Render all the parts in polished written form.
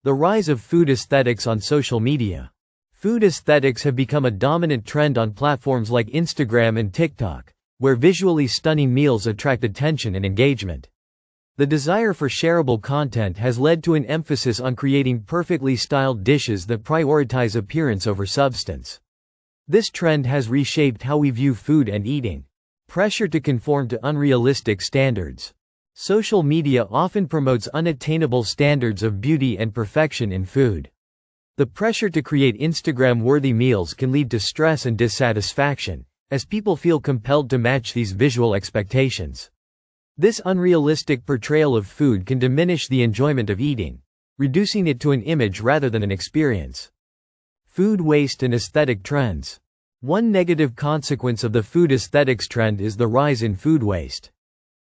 The rise of food aesthetics on social media. Food aesthetics have become a dominant trend on platforms like Instagram and TikTok, where visually stunning meals attract attention and engagement. The desire for shareable content has led to an emphasis on creating perfectly styled dishes that prioritize appearance over substance. This trend has reshaped how we view food and eating. Pressure to conform to unrealistic standards. Social media often promotes unattainable standards of beauty and perfection in food. The pressure to create Instagram-worthy meals can lead to stress and dissatisfaction, as people feel compelled to match these visual expectations. This unrealistic portrayal of food can diminish the enjoyment of eating, reducing it to an image rather than an experience. Food waste and aesthetic trends. One negative consequence of the food aesthetics trend is the rise in food waste.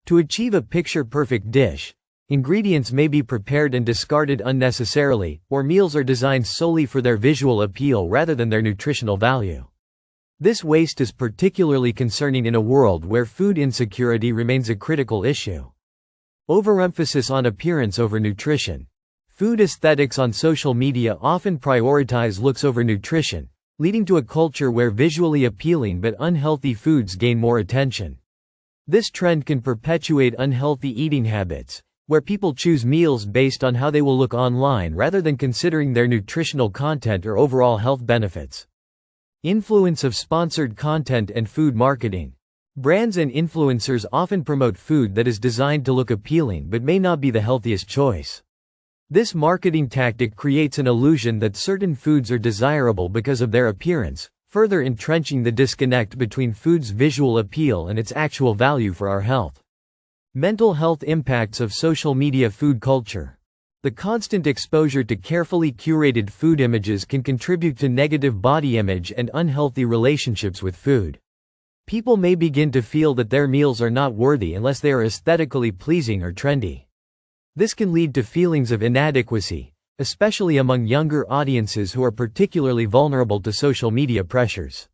To achieve a picture-perfect dish, ingredients may be prepared and discarded unnecessarily, or meals are designed solely for their visual appeal rather than their nutritional value. This waste is particularly concerning in a world where food insecurity remains a critical issue. Overemphasis on appearance over nutrition. Food aesthetics on social media often prioritize looks over nutrition, leading to a culture where visually appealing but unhealthy foods gain more attention. This trend can perpetuate unhealthy eating habits, where people choose meals based on how they will look online rather than considering their nutritional content or overall health benefits. Influence of sponsored content and food marketing. Brands and influencers often promote food that is designed to look appealing but may not be the healthiest choice. This marketing tactic creates an illusion that certain foods are desirable because of their appearance, further entrenching the disconnect between food's visual appeal and its actual value for our health. Mental health impacts of social media food culture. The constant exposure to carefully curated food images can contribute to negative body image and unhealthy relationships with food. People may begin to feel that their meals are not worthy unless they are aesthetically pleasing or trendy. This can lead to feelings of inadequacy, especially among younger audiences who are particularly vulnerable to social media pressures.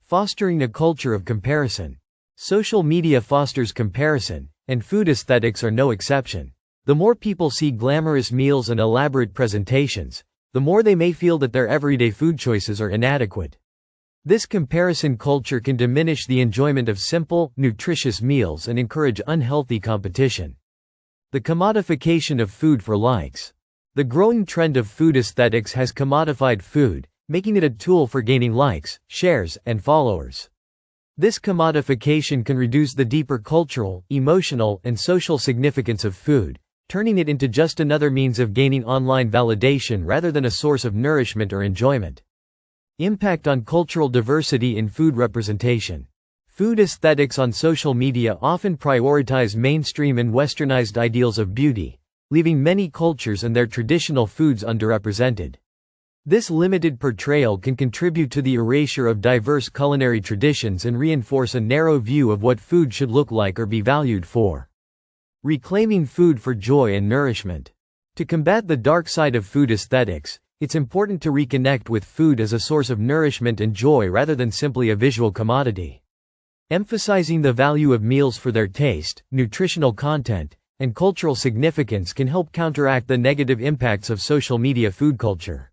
Fostering a culture of comparison. Social media fosters comparison, and food aesthetics are no exception. The more people see glamorous meals and elaborate presentations, the more they may feel that their everyday food choices are inadequate. This comparison culture can diminish the enjoyment of simple, nutritious meals and encourage unhealthy competition. The commodification of food for likes. The growing trend of food aesthetics has commodified food, making it a tool for gaining likes, shares, and followers. This commodification can reduce the deeper cultural, emotional, and social significance of food, turning it into just another means of gaining online validation rather than a source of nourishment or enjoyment. Impact on cultural diversity in food representation. Food aesthetics on social media often prioritize mainstream and westernized ideals of beauty, leaving many cultures and their traditional foods underrepresented. This limited portrayal can contribute to the erasure of diverse culinary traditions and reinforce a narrow view of what food should look like or be valued for. Reclaiming food for joy and nourishment. To combat the dark side of food aesthetics, it's important to reconnect with food as a source of nourishment and joy rather than simply a visual commodity. Emphasizing the value of meals for their taste, nutritional content, and cultural significance can help counteract the negative impacts of social media food culture.